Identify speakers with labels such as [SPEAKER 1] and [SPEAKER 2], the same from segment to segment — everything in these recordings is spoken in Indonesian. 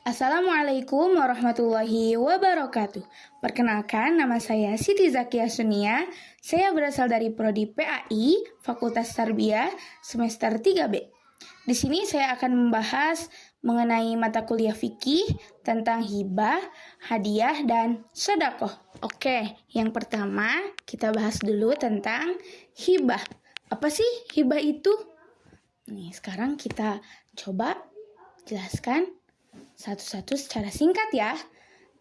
[SPEAKER 1] Assalamualaikum warahmatullahi wabarakatuh. Perkenalkan, nama saya Siti Zakia Sunia. Saya berasal dari Prodi PAI, Fakultas Tarbiyah, semester 3B. Di sini saya akan membahas mengenai mata kuliah fikih tentang hibah, hadiah, dan sedekah. Oke, yang pertama kita bahas dulu tentang hibah. Apa sih hibah itu? Nih, sekarang kita coba jelaskan satu-satu secara singkat ya.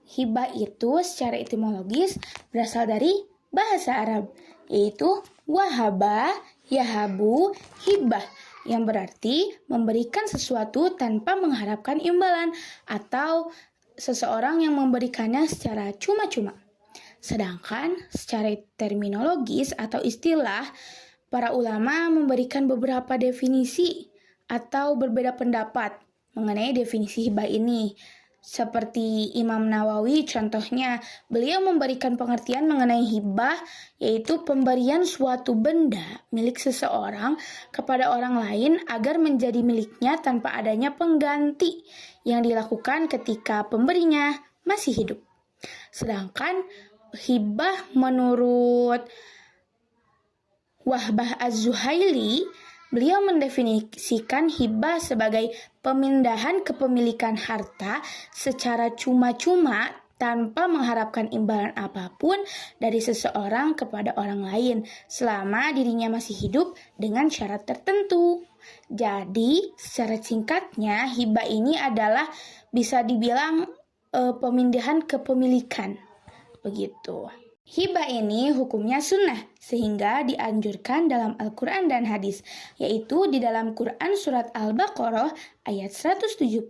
[SPEAKER 1] Hibah itu secara etimologis berasal dari bahasa Arab, yaitu wahaba, yahabu, hibah, yang berarti memberikan sesuatu tanpa mengharapkan imbalan atau seseorang yang memberikannya secara cuma-cuma. Sedangkan secara terminologis atau istilah, para ulama memberikan beberapa definisi atau berbeda pendapat mengenai definisi hibah ini. Seperti Imam Nawawi contohnya, beliau memberikan pengertian mengenai hibah, yaitu pemberian suatu benda milik seseorang kepada orang lain agar menjadi miliknya tanpa adanya pengganti yang dilakukan ketika pemberinya masih hidup. Sedangkan hibah menurut Wahbah Az-Zuhaili, beliau mendefinisikan hibah sebagai pemindahan kepemilikan harta secara cuma-cuma tanpa mengharapkan imbalan apapun dari seseorang kepada orang lain selama dirinya masih hidup dengan syarat tertentu. Jadi, secara singkatnya, hibah ini adalah bisa dibilang pemindahan kepemilikan. Begitu. Hibah ini hukumnya sunnah, sehingga dianjurkan dalam Al-Quran dan hadis, yaitu di dalam Quran surat Al-Baqarah ayat 177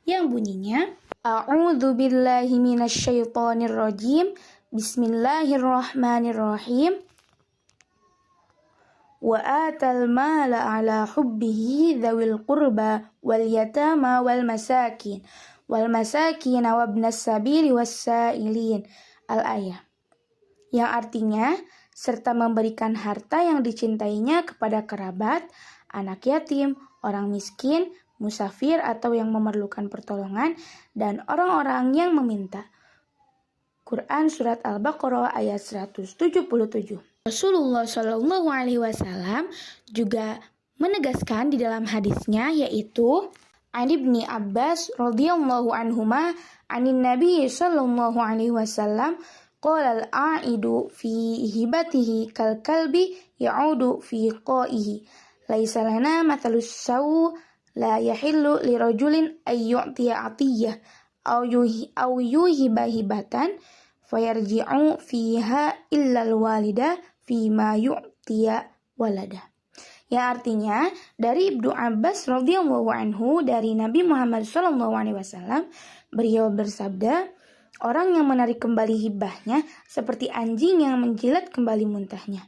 [SPEAKER 1] yang bunyinya, A'udzu billahi minasyaitonir rajim, Bismillahirrahmanirrahim. Wa atal mala ala hubbihi dzawil qurba wal yatama wal masakin wa ibnas sabili was-sa'ilin. Al-ayah. Yang artinya, serta memberikan harta yang dicintainya kepada kerabat, anak yatim, orang miskin, musafir atau yang memerlukan pertolongan, dan orang-orang yang meminta. Quran Surat Al-Baqarah ayat 177. Rasulullah Shallallahu Alaihi Wasallam juga menegaskan di dalam hadisnya, yaitu An Ibni Abbas radhiyallahu anhuma anin Nabi sallallahu alaihi wasallam qala al-a'idu fi hibatihi kal kalbi ya'udu fi qa'ihi laisa lana mathalus saw la yahillu li rajulin ay yu'tiya 'atiyah aw yuhiba hibatan fayarji'u fiha illa al-walida fi ma yu'tiya walada. Yang artinya, dari Ibnu Abbas radhiyallahu anhu dari Nabi Muhammad sallallahu alaihi wasallam, beliau bersabda, orang yang menarik kembali hibahnya seperti anjing yang menjilat kembali muntahnya.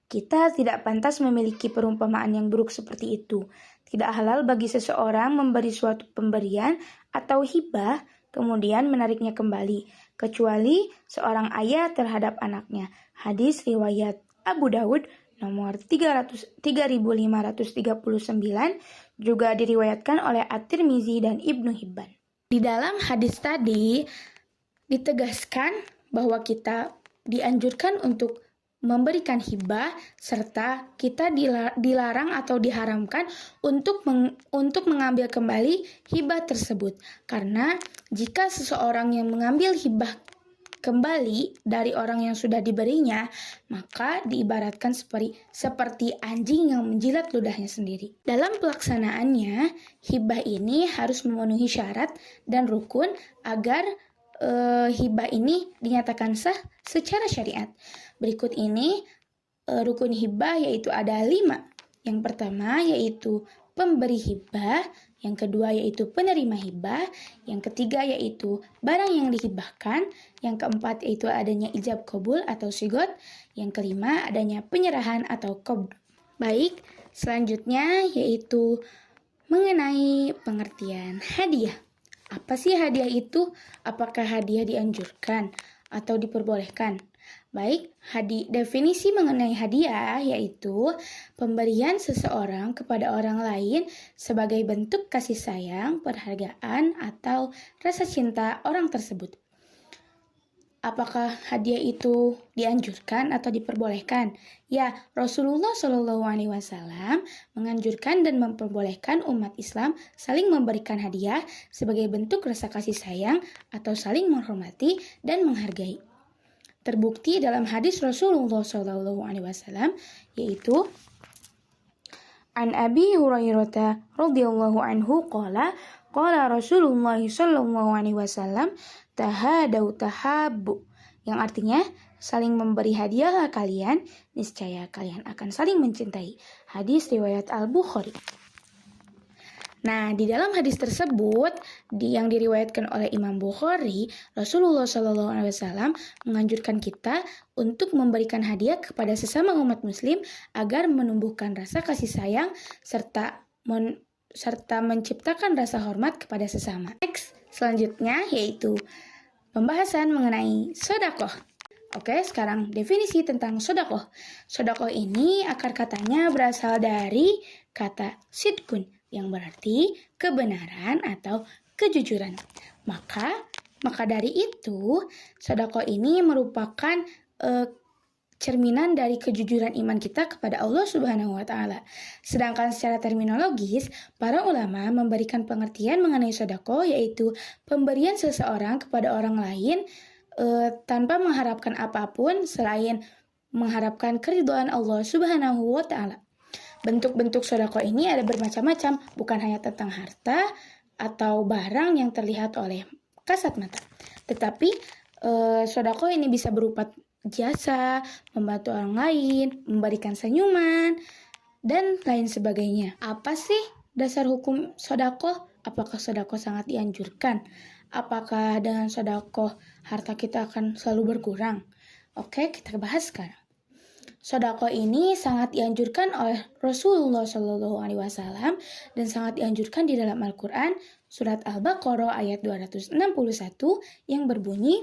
[SPEAKER 1] Kita tidak pantas memiliki perumpamaan yang buruk seperti itu. Tidak halal bagi seseorang memberi suatu pemberian atau hibah kemudian menariknya kembali, kecuali seorang ayah terhadap anaknya. Hadis riwayat Abu Dawud nomor 3539, juga diriwayatkan oleh At-Tirmizi dan Ibnu Hibban. Di dalam hadis tadi ditegaskan bahwa kita dianjurkan untuk memberikan hibah serta kita dilarang atau diharamkan untuk mengambil kembali hibah tersebut. Karena jika seseorang yang mengambil hibah kembali dari orang yang sudah diberinya, maka diibaratkan seperti anjing yang menjilat ludahnya sendiri. Dalam pelaksanaannya, hibah ini harus memenuhi syarat dan rukun agar hibah ini dinyatakan sah secara syariat. Berikut ini rukun hibah, yaitu ada 5. Yang pertama yaitu pemberi hibah, yang kedua yaitu penerima hibah, yang ketiga yaitu barang yang dihibahkan, yang keempat yaitu adanya ijab qabul atau sigot, yang kelima adanya penyerahan atau qabd. Baik, selanjutnya yaitu mengenai pengertian hadiah. Apa sih hadiah itu? Apakah hadiah dianjurkan atau diperbolehkan? Baik, definisi mengenai hadiah yaitu pemberian seseorang kepada orang lain sebagai bentuk kasih sayang, penghargaan, atau rasa cinta orang tersebut. Apakah hadiah itu dianjurkan atau diperbolehkan? Ya, Rasulullah Shallallahu Alaihi Wasallam menganjurkan dan memperbolehkan umat Islam saling memberikan hadiah sebagai bentuk rasa kasih sayang atau saling menghormati dan menghargai. Terbukti dalam hadis Rasulullah Shallallahu Alaihi Wasallam yaitu An Abi Hurairah radhiyallahu anhu qala Rasulullah Shallallahu Alaihi Wasallam tahadau tahabbu, yang artinya saling memberi hadiahlah kalian, niscaya kalian akan saling mencintai. Hadis riwayat Al-Bukhari. Nah, di dalam hadis tersebut yang diriwayatkan oleh Imam Bukhari, Rasulullah Shallallahu Alaihi Wasallam menganjurkan kita untuk memberikan hadiah kepada sesama umat Muslim agar menumbuhkan rasa kasih sayang serta menciptakan rasa hormat kepada sesama. Next, selanjutnya yaitu pembahasan mengenai sedekah. Oke, sekarang definisi tentang sedekah. Sedekah ini akar katanya berasal dari kata sidkun, yang berarti kebenaran atau kejujuran. Maka dari itu, sedekah ini merupakan cerminan dari kejujuran iman kita kepada Allah Subhanahu wa Ta'ala. Sedangkan secara terminologis, para ulama memberikan pengertian mengenai sedekah yaitu pemberian seseorang kepada orang lain tanpa mengharapkan apapun selain mengharapkan keridhaan Allah Subhanahu wa Ta'ala. Bentuk-bentuk sedekah ini ada bermacam-macam, bukan hanya tentang harta atau barang yang terlihat oleh kasat mata, tetapi sedekah ini bisa berupa jasa, membantu orang lain, memberikan senyuman, dan lain sebagainya. Apa sih dasar hukum sedekah? Apakah sedekah sangat dianjurkan? Apakah dengan sedekah harta kita akan selalu berkurang? Oke, kita bahas sekarang. Sedekah ini sangat dianjurkan oleh Rasulullah Shallallahu Alaihi Wasallam dan sangat dianjurkan di dalam Al-Quran surat Al-Baqarah ayat 261 yang berbunyi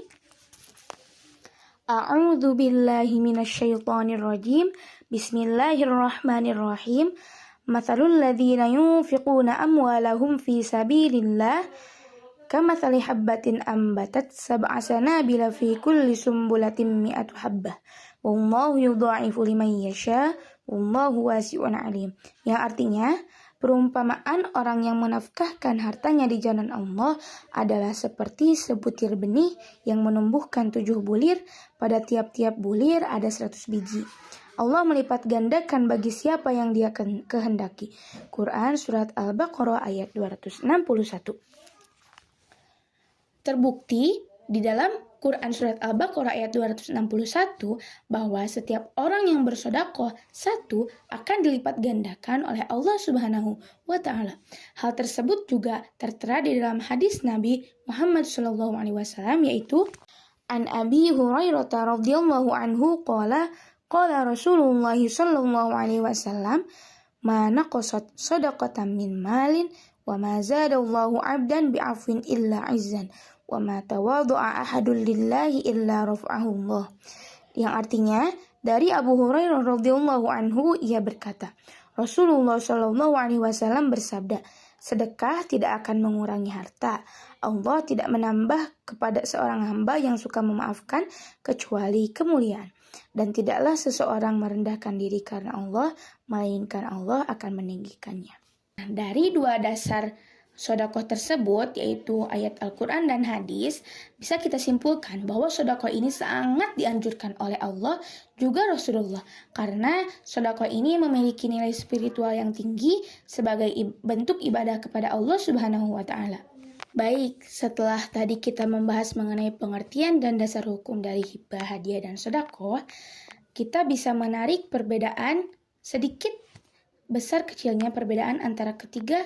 [SPEAKER 1] A'udzu billahi minasyaitonir rajim. Bismillahirrahmanirrahim. Matsalul ladzina yunfiquna amwalahum fi sabilillah kamatsali habbatin ambatat sab'a sanabila fi kulli sumbulatin mi'atu habbah. Wallahu yudha'ifu liman yasha. Wallahu wasi'un 'alim. Yang artinya, perumpamaan orang yang menafkahkan hartanya di jalan Allah adalah seperti sebutir benih yang menumbuhkan 7 bulir, pada tiap-tiap bulir ada 100 biji. Allah melipat gandakan bagi siapa yang Dia kehendaki. Quran surat Al-Baqarah ayat 261. Terbukti di dalam Quran surat Al-Baqarah ayat 261 bahwa setiap orang yang bersedekah satu akan dilipat gandakan oleh Allah Subhanahu wa Ta'ala. Hal tersebut juga tertera di dalam hadis Nabi Muhammad SAW yaitu An Abi Hurairah radhiyallahu anhu qala Rasulullah sallallahu alaihi wasallam ma naqasat shadaqatan min malin wa ma zadallahu 'abdan bi'afwin illa 'izzan wa ma tawadhu'a ahadun lillahi illa rafa'ahu Allah. Yang artinya dari Abu Hurairah radhiyallahu anhu ia berkata, Rasulullah Shallallahu alaihi wasallam bersabda, sedekah tidak akan mengurangi harta. Allah tidak menambah kepada seorang hamba yang suka memaafkan kecuali kemuliaan. Dan tidaklah seseorang merendahkan diri karena Allah, melainkan Allah akan meninggikannya. Dari dua dasar sedekah tersebut, yaitu ayat Al-Quran dan hadis, bisa kita simpulkan bahwa sedekah ini sangat dianjurkan oleh Allah juga Rasulullah, karena sedekah ini memiliki nilai spiritual yang tinggi sebagai bentuk ibadah kepada Allah Subhanahu wa Ta'ala. Baik, setelah tadi kita membahas mengenai pengertian dan dasar hukum dari hibah, hadiah, dan sedekah, kita bisa menarik perbedaan sedikit besar kecilnya perbedaan antara ketiga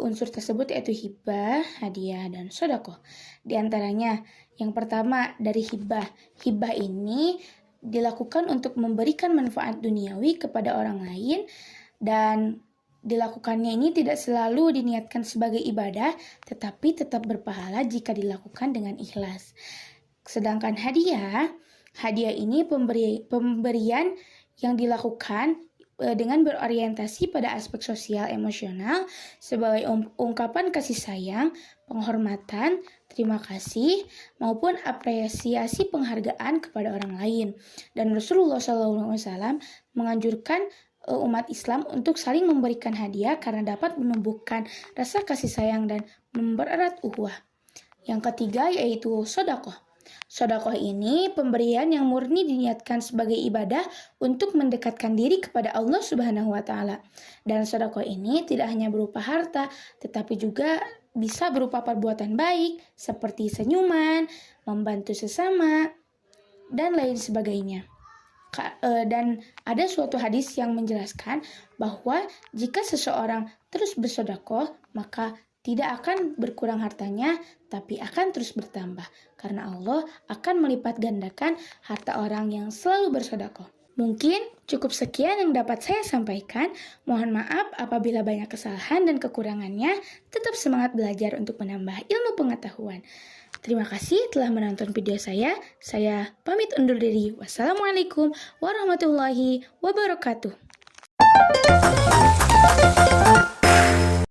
[SPEAKER 1] unsur tersebut, yaitu hibah, hadiah, dan sedekah. Di antaranya, yang pertama dari hibah. Hibah ini dilakukan untuk memberikan manfaat duniawi kepada orang lain, dan dilakukannya ini tidak selalu diniatkan sebagai ibadah, tetapi tetap berpahala jika dilakukan dengan ikhlas. Sedangkan hadiah Hadiah ini pemberian yang dilakukan dengan berorientasi pada aspek sosial emosional sebagai ungkapan kasih sayang, penghormatan, terima kasih, maupun apresiasi penghargaan kepada orang lain. Dan Rasulullah SAW menganjurkan umat Islam untuk saling memberikan hadiah karena dapat menumbuhkan rasa kasih sayang dan mempererat ukhuwah. Yang ketiga yaitu sedekah. Sedekah ini pemberian yang murni diniatkan sebagai ibadah untuk mendekatkan diri kepada Allah Subhanahu wa taala. Dan sedekah ini tidak hanya berupa harta, tetapi juga bisa berupa perbuatan baik seperti senyuman, membantu sesama, dan lain sebagainya. Dan ada suatu hadis yang menjelaskan bahwa jika seseorang terus bersedekah, maka tidak akan berkurang hartanya, tapi akan terus bertambah. Karena Allah akan melipat gandakan harta orang yang selalu bersedekah. Mungkin cukup sekian yang dapat saya sampaikan. Mohon maaf apabila banyak kesalahan dan kekurangannya. Tetap semangat belajar untuk menambah ilmu pengetahuan. Terima kasih telah menonton video saya. Saya pamit undur diri. Wassalamualaikum warahmatullahi wabarakatuh.